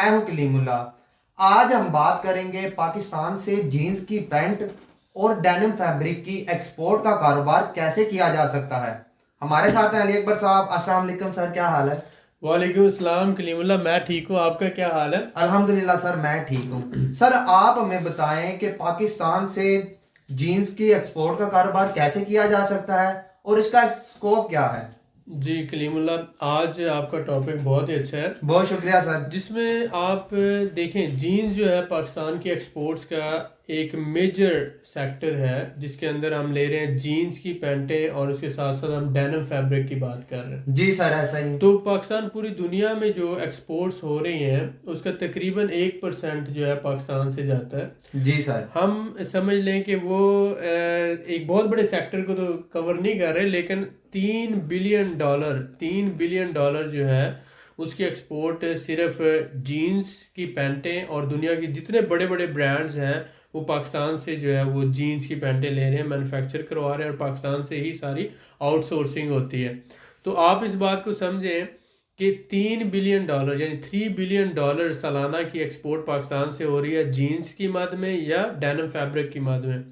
मैं हूं कलीमुल्ला। आज हम बात करेंगे पाकिस्तान से जीन्स की पैंट और डेनिम फैब्रिक की एक्सपोर्ट का कारोबार कैसे किया जा सकता है। हमारे साथ हैं अली अकबर साहब। अस्सलाम वालेकुम सर, क्या हाल है? वालेकुम सलाम कलीमुल्ला। मैं ठीक हूँ, आपका क्या हाल है? अल्हम्दुलिल्लाह सर, मैं ठीक हूँ। सर आप हमें बताएं कि पाकिस्तान से जीन्स की एक्सपोर्ट का कारोबार कैसे किया जा सकता है और इसका स्कोप क्या है। जी कलीमुल्ला, आज आपका टॉपिक बहुत ही अच्छा है बहुत शुक्रिया सर। जिसमें आप देखें जीन्स जो है पाकिस्तान की एक्सपोर्ट्स का एक मेजर सेक्टर है, जिसके अंदर हम ले रहे हैं जीन्स की पैंटें और उसके साथ साथ हम डेनिम फैब्रिक की बात कर रहे हैं। जी सर, ऐसा ही। तो पाकिस्तान पूरी दुनिया में जो एक्सपोर्ट्स हो रही हैं उसका तकरीबन 1% जो है पाकिस्तान से जाता है। जी सर। हम समझ लें कि वो एक बहुत बड़े सेक्टर को तो कवर नहीं कर रहे, लेकिन 3 बिलियन डॉलर जो है उसकी एक्सपोर्ट सिर्फ जीन्स की पैंटें और दुनिया की जितने बड़े बड़े ब्रांड्स हैं वो पाकिस्तान से जो है वो जीन्स की पैंटें ले रहे हैं, मैन्युफैक्चर करवा रहे हैं और पाकिस्तान से ही सारी आउटसोर्सिंग होती है। तो आप इस बात को समझें कि 3 बिलियन डॉलर यानी 3 बिलियन डॉलर सालाना की एक्सपोर्ट पाकिस्तान से हो रही है जीन्स की मद में या डेनिम फैब्रिक की मद में।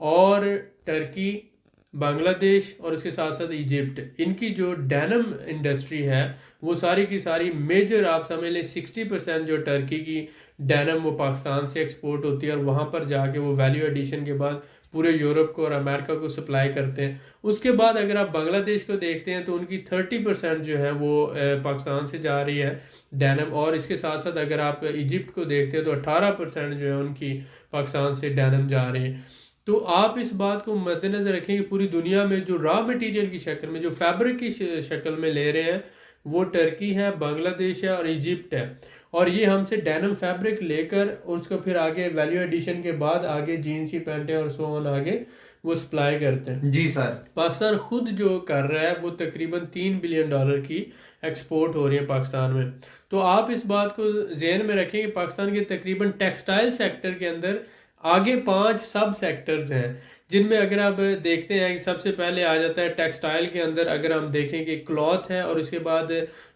और टर्की, बांग्लादेश और उसके साथ साथ इजिप्ट, इनकी जो डेनिम इंडस्ट्री है वो सारी की सारी मेजर, आप समझ लें 60% जो टर्की की डेनिम वो पाकिस्तान से एक्सपोर्ट होती है और वहाँ पर जाके वो वैल्यू एडिशन के बाद पूरे यूरोप को और अमेरिका को सप्लाई करते हैं। उसके बाद अगर आप बांग्लादेश को देखते हैं तो उनकी 30% जो है वो पाकिस्तान से जा रही है डेनिम, और इसके साथ साथ अगर आप इजिप्ट को देखते हैं तो 18% जो है उनकी पाकिस्तान से डेनिम जा रही है। तो आप इस बात को मद्देनजर रखें कि पूरी दुनिया में जो रॉ मटेरियल की शक्ल में, जो फैब्रिक की शक्ल में ले रहे हैं, वो टर्की है, बांग्लादेश है और इजिप्ट है। और ये हमसे डेनिम फैब्रिक लेकर उसको फिर आगे वैल्यू एडिशन के बाद आगे जीन्स की पैंटें और सो ऑन आगे वो सप्लाई करते हैं। जी सर। पाकिस्तान खुद जो कर रहा है वो तकरीबन 3 बिलियन डॉलर की एक्सपोर्ट हो रही है पाकिस्तान में। तो आप इस बात को जहन में रखें कि पाकिस्तान के तकरीबन टेक्सटाइल सेक्टर के अंदर आगे 5 सब सेक्टर्स हैं, जिनमें अगर आप देखते हैं कि सबसे पहले आ जाता है टेक्सटाइल के अंदर, अगर हम देखें कि क्लॉथ है और उसके बाद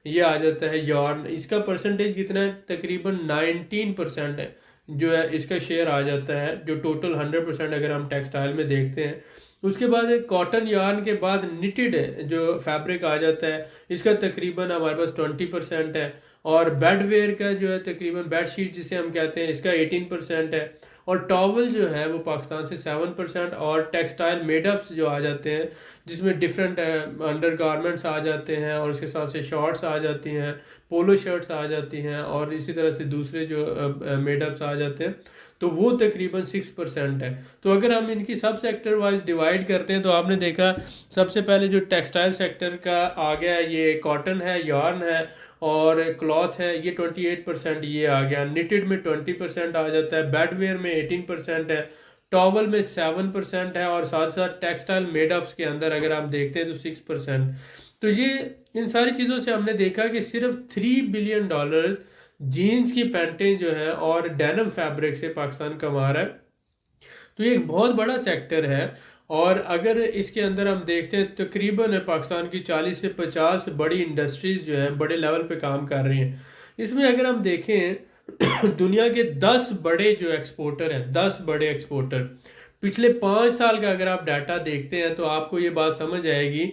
ये आ जाता है यार्न। इसका परसेंटेज कितना है? तकरीबन 19% है जो है इसका शेयर आ जाता है, जो टोटल 100% अगर हम टेक्सटाइल में देखते हैं। उसके बाद कॉटन यार्न के बाद निटेड जो फैब्रिक आ जाता है, इसका तकरीबन हमारे पास 20% है। और बेडवेयर का जो है तकरीबन बेड शीट जिसे हम कहते हैं, इसका 18% है। और टॉवल जो है वो पाकिस्तान से 7%। और टेक्सटाइल मेडअप्स जो आ जाते हैं जिसमें डिफरेंट अंडर गारमेंट्स आ जाते हैं और उसके साथ से शॉर्ट्स आ जाती हैं, पोलो शर्ट्स आ जाती हैं और इसी तरह से दूसरे जो मेडअप्स आ जाते हैं, तो वो तकरीबन 6% है। तो अगर हम इनकी सब सेक्टर वाइज डिवाइड करते हैं तो आपने देखा सबसे पहले जो टेक्सटाइल सेक्टर का आ गया ये कॉटन है, यार्न है और क्लॉथ है, ये 28% ये आ गया। निटेड में 20% आ जाता है, बेडवेयर में 18% है, टॉवल में 7% है और साथ साथ टेक्सटाइल मेडअप्स के अंदर अगर आप देखते हैं तो 6%। तो ये इन सारी चीज़ों से हमने देखा कि सिर्फ 3 बिलियन डॉलर जीन्स की पैंटें जो है और डेनिम फैब्रिक से पाकिस्तान कमा रहा है। तो ये एक बहुत बड़ा सेक्टर है। और अगर इसके अंदर हम देखते हैं तकरीबन पाकिस्तान की 40 से 50 बड़ी इंडस्ट्रीज जो हैं बड़े लेवल पे काम कर रही हैं। इसमें अगर हम देखें दुनिया के 10 बड़े जो एक्सपोर्टर हैं, 10 बड़े एक्सपोर्टर, पिछले 5 साल का अगर आप डाटा देखते हैं तो आपको ये बात समझ आएगी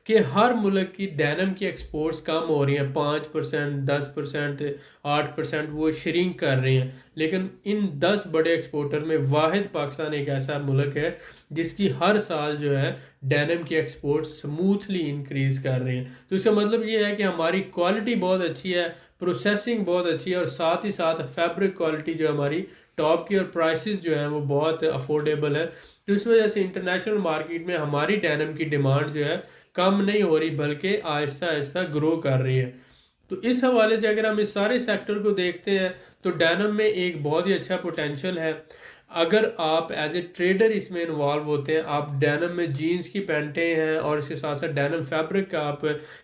कि हर मुल्क की डेनिम की एक्सपोर्ट्स कम हो रही हैं, 5%, 10%, 8% वो श्रिंक कर रही हैं। लेकिन इन 10 बड़े एक्सपोर्टर में वाहिद पाकिस्तान एक ऐसा मुल्क है जिसकी हर साल जो है डेनिम की एक्सपोर्ट स्मूथली इंक्रीज कर रही है। तो इसका मतलब ये है कि हमारी क्वालिटी बहुत अच्छी है, प्रोसेसिंग बहुत अच्छी है और साथ ही साथ फैब्रिक क्वालिटी जो हमारी टॉप की और प्राइसेस जो है वो बहुत अफोर्डेबल है। तो इस वजह से इंटरनेशनल मार्केट में हमारी डेनिम की डिमांड जो है कम नहीं हो रही बल्कि आहिस्ता आहिस्ता ग्रो कर रही है। तो इस हवाले से अगर हम इस सारे सेक्टर को देखते हैं तो डेनिम में एक बहुत ही अच्छा पोटेंशियल है। अगर आप एज ए ट्रेडर इसमें इन्वॉल्व होते हैं, आप डेनिम में जीन्स की पैंटें हैं और इसके साथ साथ डेनिम फैब्रिक का आप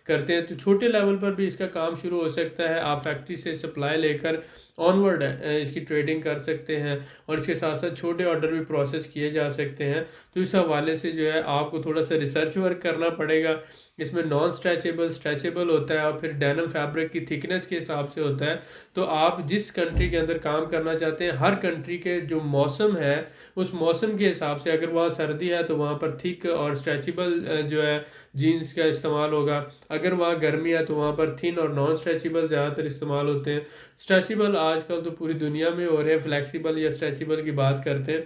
करते हैं, तो छोटे लेवल पर भी इसका काम शुरू हो सकता है। आप फैक्ट्री से सप्लाई लेकर ऑनवर्ड इसकी ट्रेडिंग कर सकते हैं और इसके साथ साथ छोटे ऑर्डर भी प्रोसेस किए जा सकते हैं। तो इस हवाले से जो है आपको थोड़ा सा रिसर्च वर्क करना पड़ेगा। इसमें नॉन स्ट्रेचेबल, स्ट्रेचेबल होता है और फिर डेनिम फैब्रिक की थिकनेस के हिसाब से होता है। तो आप जिस कंट्री के अंदर काम करना चाहते हैं, हर कंट्री के जो मौसम है उस मौसम के हिसाब से, अगर वहाँ सर्दी है तो वहाँ पर थिक और स्ट्रेचेबल जो है जीन्स का इस्तेमाल होगा। अगर वहाँ गर्मी है तो वहाँ पर थिन और नॉन स्ट्रेचेबल ज़्यादातर इस्तेमाल होते हैं। स्ट्रेचेबल आजकल तो पूरी दुनिया में हो रहे हैं, फ्लेक्सिबल या स्ट्रेचेबल की बात करते हैं।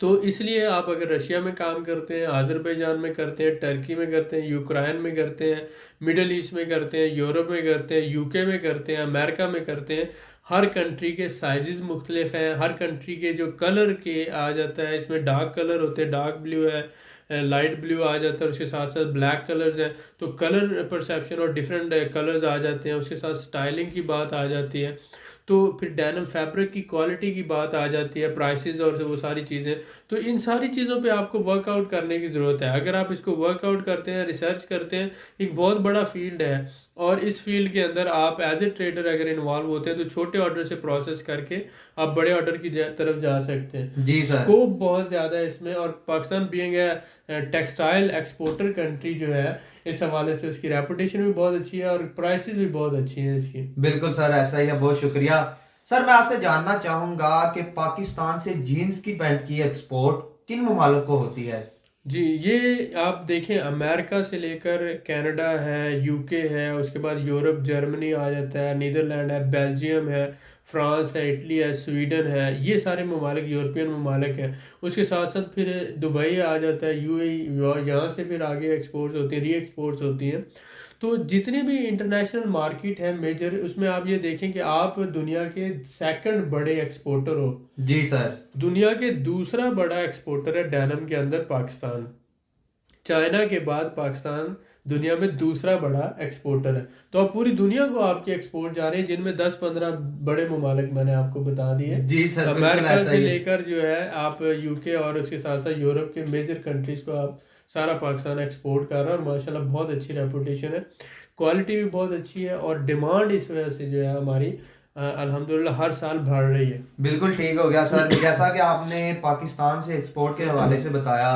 तो इसलिए आप अगर रशिया में काम करते हैं, अज़रबैजान में करते हैं, टर्की में करते हैं, यूक्रेन में करते हैं, मिडल ईस्ट में करते हैं, यूरोप में करते हैं, यूके में करते हैं, अमेरिका में करते हैं, हर कंट्री के साइजेस मुख्तलिफ हैं। हर कंट्री के जो कलर के आ जाता है, इसमें डार्क कलर होते हैं, डार्क ब्लू है, लाइट ब्लू आ जाता है, उसके साथ साथ ब्लैक कलर्स हैं। तो कलर परसेप्शन और डिफरेंट कलर्स आ जाते हैं, उसके साथ स्टाइलिंग की बात आ जाती है। तो फिर डेनिम फैब्रिक की क्वालिटी की बात आ जाती है, प्राइसेस और वो सारी चीज़ें। तो इन सारी चीज़ों पे आपको वर्कआउट करने की ज़रूरत है। अगर आप इसको वर्कआउट करते हैं, रिसर्च करते हैं, एक बहुत बड़ा फील्ड है और इस फील्ड के अंदर आप एज ए ट्रेडर अगर इन्वॉल्व होते हैं तो छोटे ऑर्डर से प्रोसेस करके आप बड़े ऑर्डर की तरफ जा सकते हैं। जी सर। स्कोप बहुत ज़्यादा है इसमें, और Pakistan being a textile exporter country जो है, इस हवाले से उसकी रेपुटेशन भी बहुत अच्छी है और प्राइसेस भी बहुत अच्छी हैं इसकी। बिल्कुल सर, ऐसा ही है, बहुत शुक्रिया। सर मैं आपसे जानना चाहूंगा कि पाकिस्तान से जीन्स की पैंट की एक्सपोर्ट किन ममालिक को होती है? जी, ये आप देखें, अमेरिका से लेकर कनाडा है, यूके है, उसके बाद यूरोप, जर्मनी आ जाता है, नीदरलैंड है, बेल्जियम है, फ्रांस है, इटली है, स्वीडन है, ये सारे ममालिक यूरोपियन ममालिक हैं। उसके साथ साथ फिर दुबई आ जाता है, यूएई, यहाँ से फिर आगे एक्सपोर्ट्स होती हैं, री एक्सपोर्ट्स होती हैं। तो जितने भी इंटरनेशनल मार्केट है मेजर, उसमें आप ये देखें कि आप दुनिया के सेकंड बड़े एक्सपोर्टर हो। जी सर। दुनिया के दूसरा बड़ा एक्सपोर्टर है डेनिम के अंदर पाकिस्तान। चाइना के बाद पाकिस्तान दुनिया में दूसरा बड़ा एक्सपोर्टर है। तो अब पूरी दुनिया को आपके एक्सपोर्ट जा रहे हैं, जिनमें 10-15 बड़े ममालिक मैंने आपको बता दिए। जी सर, बिल्कुल अमेरिका ऐसा से ही है। लेकर जो है आप यूके और उसके साथ साथ यूरोप के मेजर कंट्रीज को आप सारा पाकिस्तान एक्सपोर्ट कर रहा है और माशाल्लाह बहुत अच्छी रेपुटेशन है, क्वालिटी भी बहुत अच्छी है और डिमांड इस वजह से जो है हमारी अल्हम्दुलिल्लाह हर साल बढ़ रही है। बिल्कुल ठीक हो गया सर। जैसा कि आपने पाकिस्तान से एक्सपोर्ट के हवाले से बताया,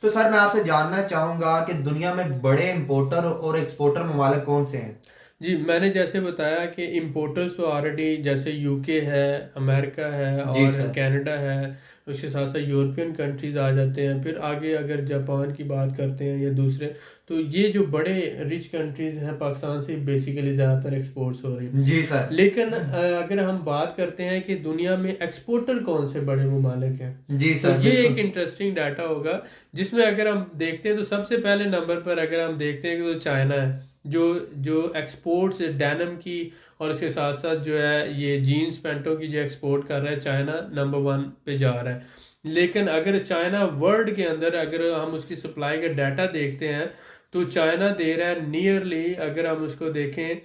तो सर मैं आपसे जानना चाहूंगा कि दुनिया में बड़े इंपोर्टर और एक्सपोर्टर ममालिक कौन से हैं? जी, मैंने जैसे बताया कि इंपोर्टर्स तो ऑलरेडी जैसे यूके है, अमेरिका है जी और सर। कनाडा है, उसके साथ साथ यूरोपियन कंट्रीज़ आ जाते हैं। फिर आगे अगर जापान की बात करते हैं या दूसरे, तो ये जो बड़े रिच कंट्रीज़ हैं पाकिस्तान से बेसिकली ज़्यादातर एक्सपोर्ट्स हो रही हैं। जी सर। लेकिन अगर हम बात करते हैं कि दुनिया में एक्सपोर्टर कौन से बड़े ममालिक हैं, जी तो सर, ये एक बिल्कुल। इंटरेस्टिंग डाटा होगा, जिसमें अगर हम देखते हैं तो सबसे पहले नंबर पर अगर हम देखते हैं कि तो चाइना है, जो जो एक्सपोर्ट्स डेनिम की और इसके साथ साथ जो है ये जीन्स पैंटों की जो एक्सपोर्ट कर रहा है, चाइना नंबर 1 पे जा रहा है। लेकिन अगर चाइना वर्ल्ड के अंदर अगर हम उसकी सप्लाई का डाटा देखते हैं तो चाइना दे रहा है नियरली, अगर हम उसको देखें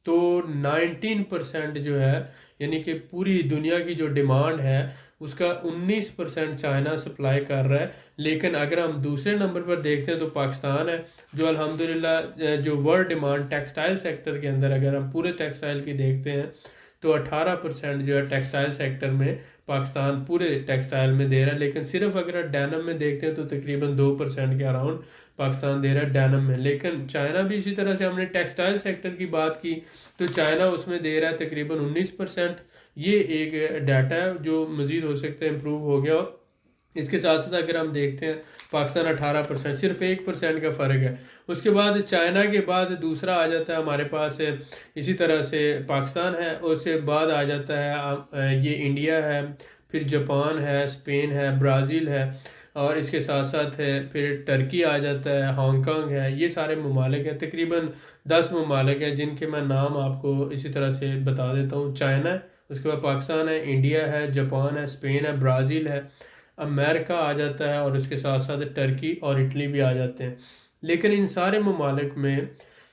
तो 19% जो है, यानी कि पूरी दुनिया की जो डिमांड है उसका 19% चाइना सप्लाई कर रहा है। लेकिन अगर हम दूसरे नंबर पर देखते हैं तो पाकिस्तान है, जो अल्हम्दुलिल्लाह जो वर्ल्ड डिमांड टेक्सटाइल सेक्टर के अंदर अगर हम पूरे टेक्सटाइल की देखते हैं तो 18% जो है टेक्सटाइल सेक्टर में पाकिस्तान पूरे टेक्सटाइल में दे रहा है। लेकिन सिर्फ अगर आप डेनिम में देखते हैं तो तकरीबन 2% के अराउंड पाकिस्तान दे रहा है डेनिम में। लेकिन चाइना भी इसी तरह से, हमने टेक्सटाइल सेक्टर की बात की तो चाइना उसमें दे रहा है तकरीबन 19%। ये एक डाटा है जो मज़ीद हो सकता है इम्प्रूव हो गया। इसके साथ साथ अगर हम देखते हैं पाकिस्तान 18%, सिर्फ 1% का फ़र्क है। उसके बाद चाइना के बाद दूसरा आ जाता है हमारे पास इसी तरह से पाकिस्तान है, उसके बाद आ जाता है ये इंडिया है, फिर जापान है, स्पेन है, ब्राज़ील है और इसके साथ साथ है फिर टर्की आ जाता है, हांगकांग है। ये सारे ममालिक हैं, तकरीबन 10 ममालिक हैं जिनके मैं नाम आपको इसी तरह से बता देता हूँ। चाइना है, उसके बाद पाकिस्तान है, इंडिया है, जापान है, स्पेन है, ब्राज़ील है, अमेरिका आ जाता है और उसके साथ साथ टर्की और इटली भी आ जाते हैं। लेकिन इन सारे ममालिक में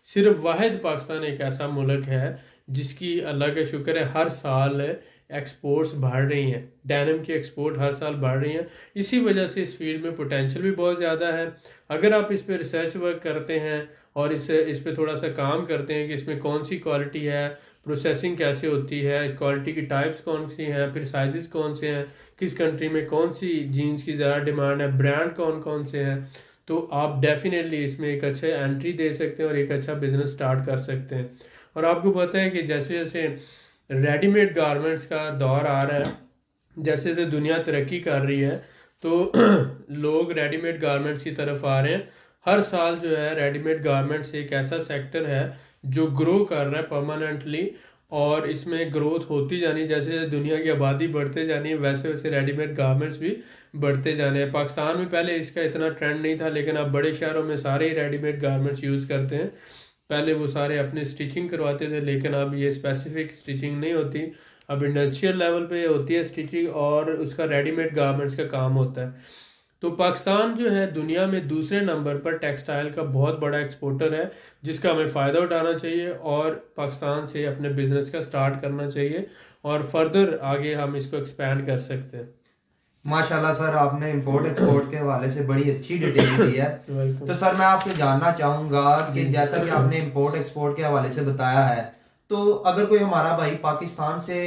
सिर्फ वाहिद पाकिस्तान एक ऐसा मुल्क है जिसकी अल्लाह का शुक्र है हर साल एक्सपोर्ट्स बढ़ रही हैं, डेनिम की एक्सपोर्ट हर साल बढ़ रही हैं। इसी वजह से इस फील्ड में पोटेंशियल भी बहुत ज़्यादा है। अगर आप इस पर रिसर्च वर्क करते हैं और इस पे थोड़ा सा काम करते हैं कि इसमें कौन सी क्वालिटी है, प्रोसेसिंग कैसे होती है, इस क्वालिटी की टाइप्स कौन सी हैं, फिर साइजेस कौन से हैं, किस कंट्री में कौन सी जीन्स की ज़्यादा डिमांड है, ब्रांड कौन कौन से हैं, तो आप डेफिनेटली इसमें एक अच्छा एंट्री दे सकते हैं और एक अच्छा बिजनेस स्टार्ट कर सकते हैं। और आपको पता है कि जैसे जैसे रेडीमेड गारमेंट्स का दौर आ रहा है, जैसे जैसे दुनिया तरक्की कर रही है, तो लोग रेडीमेड गारमेंट्स की तरफ आ रहे हैं। हर साल जो है रेडीमेड गारमेंट्स एक ऐसा सेक्टर है जो ग्रो कर रहा है परमानेंटली, और इसमें ग्रोथ होती जानी, जैसे जैसे दुनिया की आबादी बढ़ते जानी है वैसे वैसे रेडीमेड गारमेंट्स भी बढ़ते जाने हैं। पाकिस्तान में पहले इसका इतना ट्रेंड नहीं था, लेकिन अब बड़े शहरों में सारे ही रेडीमेड गारमेंट्स यूज़ करते हैं। पहले वो सारे अपने स्टिचिंग करवाते थे, लेकिन अब ये स्पेसिफिक स्टिचिंग नहीं होती, अब इंडस्ट्रियल लेवल पे होती है स्टिचिंग, और उसका रेडीमेड गारमेंट्स का काम होता है। तो पाकिस्तान जो है दुनिया में दूसरे नंबर पर टेक्सटाइल का बहुत बड़ा एक्सपोर्टर है, जिसका हमें फ़ायदा उठाना चाहिए और पाकिस्तान से अपने बिजनेस का स्टार्ट करना चाहिए, और फर्दर आगे हम इसको एक्सपैंड कर सकते हैं। माशाल्लाह सर, आपने इंपोर्ट एक्सपोर्ट के हवाले से बड़ी अच्छी डिटेल दी है। वेलकम। तो सर मैं आपसे जानना चाहूंगा कि जी। जैसा कि आपने इंपोर्ट एक्सपोर्ट के हवाले से बताया है, तो अगर कोई हमारा भाई पाकिस्तान से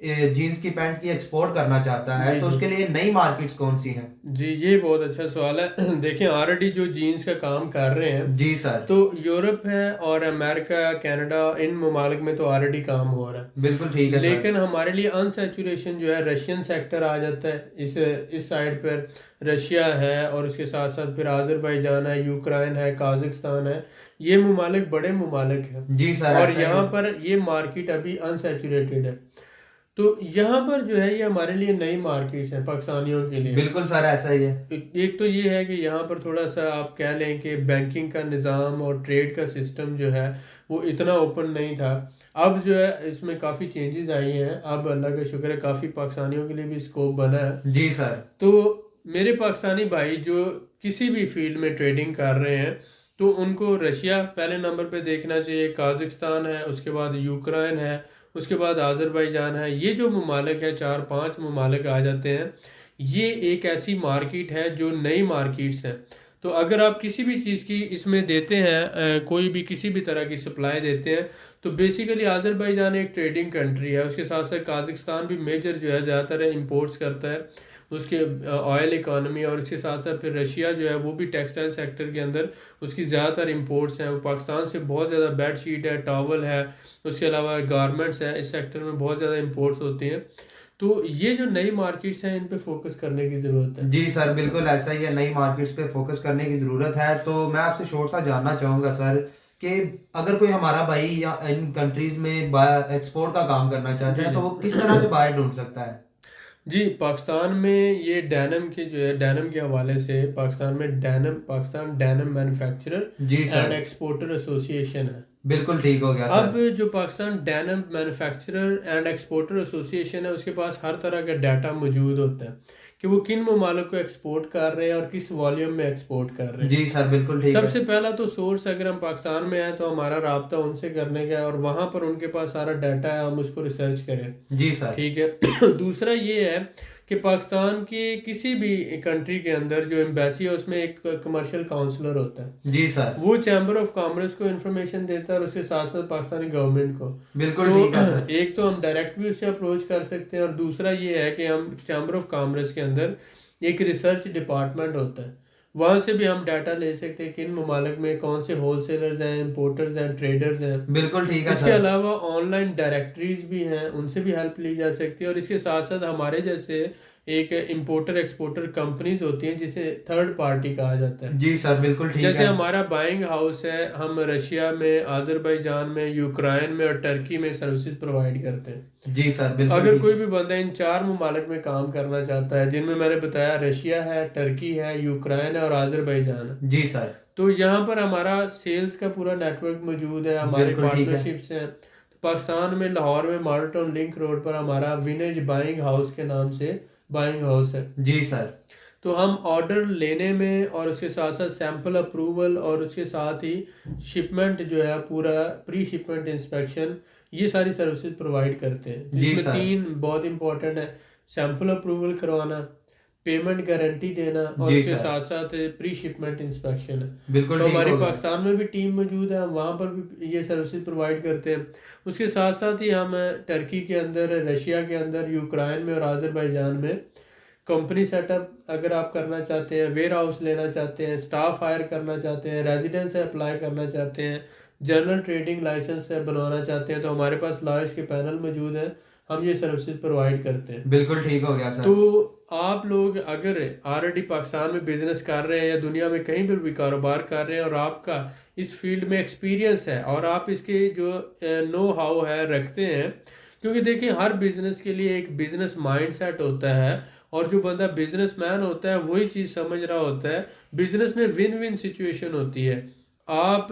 जीन्स की पैंट की एक्सपोर्ट करना चाहता है जी तो जी उसके लिए नई मार्केट्स कौन सी हैं? जी, ये बहुत अच्छा सवाल है। देखें, ऑलरेडी जो जीन्स का काम कर रहे हैं, जी सर। तो यूरोप है और अमेरिका, कनाडा, इन ममालिक में तो ऑलरेडी काम हो रहा है। बिल्कुल ठीक है सर। लेकिन हमारे लिए अनसेचुरेशन जो है रशियन सेक्टर आ जाता है, इस साइड पर रशिया है, और उसके साथ साथ फिर आज़रबाईजान है, यूक्रेन है, काज़ाकिस्तान है। ये ममालिक बड़े ममालिक हैं, जी सर, और ऐसा ही यहाँ है। पर ये मार्केट अभी अनसेचुरेटेड है। तो यहाँ पर जो है ये हमारे लिए नई मार्केट्स हैं पाकिस्तानियों के लिए। बिल्कुल सर, ऐसा ही है। एक तो ये है कि यहाँ पर थोड़ा सा आप कह लें कि बैंकिंग का निज़ाम और ट्रेड का सिस्टम जो है वो इतना ओपन नहीं था। अब जो है इसमें काफ़ी चेंजेस आई हैं, अब अल्लाह का शुक्र है काफ़ी पाकिस्तानियों के लिए भी स्कोप बना है। जी सर। तो मेरे पाकिस्तानी भाई जो किसी भी फील्ड में ट्रेडिंग कर रहे हैं, तो उनको रशिया पहले नंबर पे देखना चाहिए, काज़ाकिस्तान है, उसके बाद यूक्रेन है, उसके बाद आज़रबाईजान है। ये जो ममालिक है, चार पांच ममालिक आ जाते हैं। ये एक ऐसी मार्केट है जो नई मार्केट्स हैं। तो अगर आप किसी भी चीज़ की इसमें देते हैं, कोई भी किसी भी तरह की सप्लाई देते हैं, तो बेसिकली आज़रबाईजान एक ट्रेडिंग कंट्री है, उसके साथ साथ काज़ाकिस्तान भी मेजर जो है ज़्यादातर इंपोर्ट्स करता है उसके ऑयल इकोनॉमी, और इसके साथ साथ फिर रशिया जो है वो भी टेक्सटाइल सेक्टर के अंदर उसकी ज़्यादातर इंपोर्ट्स हैं। वो पाकिस्तान से बहुत ज़्यादा बेड शीट है, टॉवल है, उसके अलावा गारमेंट्स है, इस सेक्टर में बहुत ज़्यादा इंपोर्ट्स होती हैं। तो ये जो नई मार्केट्स हैं इन पे फोकस करने की ज़रूरत है। जी सर, बिल्कुल ऐसा ही है, नई मार्केट्स पे फोकस करने की ज़रूरत है। तो मैं आपसे शॉर्ट सा जानना चाहूँगा सर कि अगर कोई हमारा भाई या इन कंट्रीज़ में एक्सपोर्ट का काम करना चाहता जी है जी तो वो किस तरह से बाहर ढूंढ सकता है? जी, पाकिस्तान में ये डैनम के जो है डैनम के हवाले से पाकिस्तान में डैनम पाकिस्तान डैनम मैन्युफैक्चरर जी एंड सर। एक्सपोर्टर एसोसिएशन है। बिल्कुल ठीक हो गया अब सर। जो Pakistan denim manufacturer and exporter association है, उसके पास हर तरह का डाटा मौजूद होता है कि वो किन ममालिक को एक्सपोर्ट कर रहे हैं और किस वॉल्यूम में एक्सपोर्ट कर रहे हैं। जी सर, बिल्कुल ठीक है। सबसे पहला तो सोर्स, अगर हम पाकिस्तान में हैं तो हमारा राब्ता उनसे करने का है, और वहाँ पर उनके पास सारा डाटा है, हम उसको रिसर्च करें। जी सर। ठीक है। दूसरा ये है कि पाकिस्तान के किसी भी कंट्री के अंदर जो एम्बेसी है उसमें एक कमर्शियल काउंसलर होता है। जी सर। वो चैम्बर ऑफ कॉमर्स को इन्फॉर्मेशन देता है और उसके साथ साथ पाकिस्तानी गवर्नमेंट को। बिल्कुल तो ठीक है सर। एक तो हम डायरेक्ट भी उससे अप्रोच कर सकते हैं, और दूसरा ये है कि हम चैम्बर ऑफ कॉमर्स के अंदर एक रिसर्च डिपार्टमेंट होता है, वहाँ से भी हम डाटा ले सकते हैं किन ममालिक में कौन से होलसेलर्स हैं, इम्पोर्टर्स हैं, ट्रेडर्स हैं। बिल्कुल ठीक है इसके सर। अलावा ऑनलाइन डायरेक्टरीज भी हैं, उनसे भी हेल्प ली जा सकती है। और इसके साथ साथ हमारे जैसे एक इंपोर्टर एक्सपोर्टर कंपनीज होती हैं जिसे थर्ड पार्टी कहा जाता है। जी सर, बिल्कुल ठीक जैसे है। हमारा बाइंग हाउस है, हम रशिया में, आज़रबाईजान में, यूक्रेन में और टर्की में सर्विसेज प्रोवाइड करते हैं। जी सर, बिल्कुल अगर ठीक कोई है। भी बंदा इन चार ममालिक में काम करना चाहता है, जिनमें मैंने बताया रशिया है, टर्की है, यूक्रेन है और आज़रबाईजान है, जी सर। तो यहाँ पर हमारा सेल्स का पूरा नेटवर्क मौजूद है, हमारे बिल्कुल ठीक है। पार्टनरशिप्स हैं। तो पाकिस्तान में लाहौर में मॉडल टाउन लिंक रोड पर हमारा विनेज बाइंग हाउस के नाम से बाइंग हाउस है। जी सर। तो हम ऑर्डर लेने में और उसके साथ साथ सैंपल अप्रूवल और उसके साथ ही शिपमेंट जो है पूरा प्री शिपमेंट इंस्पेक्शन, ये सारी सर्विसेज प्रोवाइड करते हैं, जी जिसमें सर। तीन बहुत इंपॉर्टेंट है: सैंपल अप्रूवल करवाना, पेमेंट गारंटी देना, और जी उसके सर। साथ साथ प्री शिपमेंट इंस्पेक्शन है। बिल्कुल तो ठीक हमारी होगा। पाकिस्तान में भी टीम मौजूद है, हम वहाँ पर भी ये सर्विसेज प्रोवाइड करते हैं। उसके साथ साथ ही हम टर्की के अंदर, रशिया के अंदर, यूक्रेन में और आज़रबाईजान में कंपनी सेटअप अगर आप करना चाहते हैं, वेयर हाउस लेना चाहते हैं, स्टाफ हायर करना चाहते हैं, रेजिडेंस अप्लाई करना चाहते हैं, जनरल ट्रेडिंग लाइसेंस बनवाना चाहते हैं, तो हमारे पास लॉयर्स के पैनल मौजूद हैं। हम ये सर्विसेज प्रोवाइड करते हैं। बिल्कुल ठीक हो गया सर। तो आप लोग अगर ऑलरेडी पाकिस्तान में बिजनेस कर रहे हैं या दुनिया में कहीं पर भी कारोबार कर रहे हैं और आपका इस फील्ड में एक्सपीरियंस है और आप इसके जो नो हाउ है रखते हैं, क्योंकि देखिए हर बिजनेस के लिए एक बिजनेस माइंडसेट होता है और जो बंदा बिजनेसमैन होता है वही चीज़ समझ रहा होता है। बिजनेस में विन विन सिचुएशन होती है। आप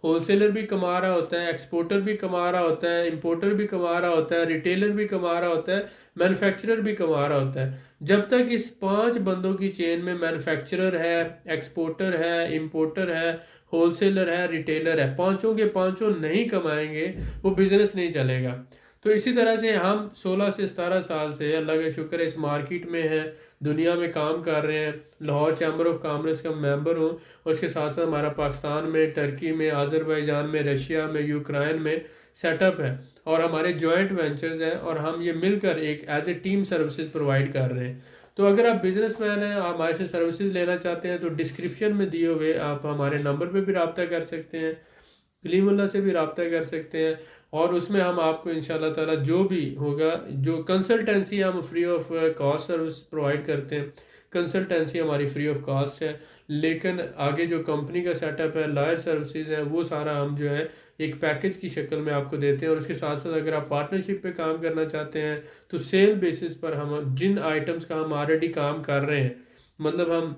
होलसेलर भी कमा रहा होता है, एक्सपोर्टर भी कमा रहा होता है, इंपोर्टर भी कमा रहा होता है, रिटेलर भी कमा रहा होता है, मैन्युफैक्चरर भी कमा रहा होता है। जब तक इस 5 बंदों की चेन में मैन्युफैक्चरर है, एक्सपोर्टर है, इंपोर्टर है, होलसेलर है, रिटेलर है, पांचों के पांचों नहीं कमाएंगे, वो बिजनेस नहीं चलेगा। तो इसी तरह से हम 16 से 17 साल से अल्लाह का शुक्र है इस मार्केट में हैं, दुनिया में काम कर रहे हैं। लाहौर चैम्बर ऑफ कॉमर्स का मेंबर हूँ और उसके साथ साथ हमारा पाकिस्तान में, टर्की में, आज़रबाईजान में, रशिया में, यूक्रेन में सेटअप है और हमारे जॉइंट वेंचर्स हैं और हम ये मिलकर एक as a team services provide कर रहे हैं। तो अगर आप बिजनेसमैन हैं, आप हमारे से सर्विसेज लेना चाहते हैं, तो डिस्क्रिप्शन में दिए हुए आप हमारे नंबर पे भी रब्ता कर सकते हैं, कलीमुल्लाह से भी रब्ता कर सकते हैं और उसमें हम आपको इंशाल्लाह ताला जो भी होगा, जो कंसल्टेंसी हम free of cost service provide करते हैं, कंसल्टेंसी हमारी फ्री ऑफ कॉस्ट है। लेकिन आगे जो कंपनी का सेटअप है, लॉयर सर्विसेज है, वो सारा हम जो है एक पैकेज की शक्ल में आपको देते हैं। और उसके साथ साथ अगर आप पार्टनरशिप पे काम करना चाहते हैं तो सेल बेसिस पर हम जिन आइटम्स का हम ऑलरेडी काम कर रहे हैं, मतलब हम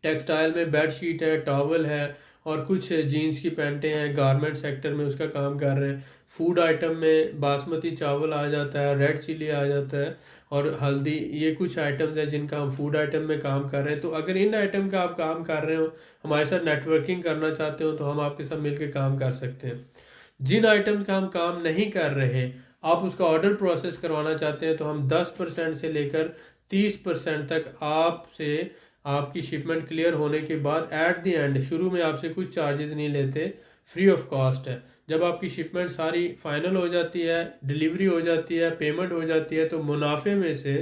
टेक्सटाइल में बेड शीट है, टॉवल है और कुछ जीन्स की पैंटें हैं, गारमेंट सेक्टर में उसका काम कर रहे हैं। फूड आइटम में बासमती चावल आ जाता है, रेड चिली आ जाता है और हल्दी, ये कुछ आइटम्स हैं जिनका हम फूड आइटम में काम कर रहे हैं। तो अगर इन आइटम का आप काम कर रहे हो, हमारे साथ नेटवर्किंग करना चाहते हो, तो हम आपके साथ मिलकर काम कर सकते हैं। जिन आइटम्स का हम काम नहीं कर रहे, आप उसका ऑर्डर प्रोसेस करवाना चाहते हैं, तो हम 10% से लेकर 30% तक आपसे आपकी शिपमेंट क्लियर होने के बाद एट द एंड, शुरू में आपसे कुछ चार्जेस नहीं लेते, फ्री ऑफ कॉस्ट है। जब आपकी शिपमेंट सारी फाइनल हो जाती है, डिलीवरी हो जाती है, पेमेंट हो जाती है, तो मुनाफे में से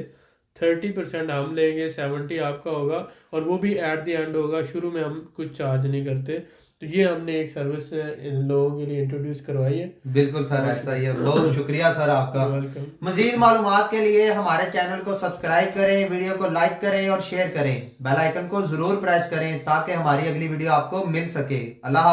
30% हम लेंगे, 70 आपका होगा और वो भी एट द एंड होगा। शुरू में हम कुछ चार्ज नहीं करते। तो ये हमने एक सर्विस इन लोगों के लिए इंट्रोड्यूस करवाई है। बिल्कुल सर, ऐसा ही है। बहुत शुक्रिया सर आपका। वेलकम। मजीद मालूमात के लिए हमारे चैनल को सब्सक्राइब करें, वीडियो को लाइक करें और शेयर करें, बेल आइकन को जरूर प्रेस करें ताकि हमारी अगली वीडियो आपको मिल सके। अल्लाह।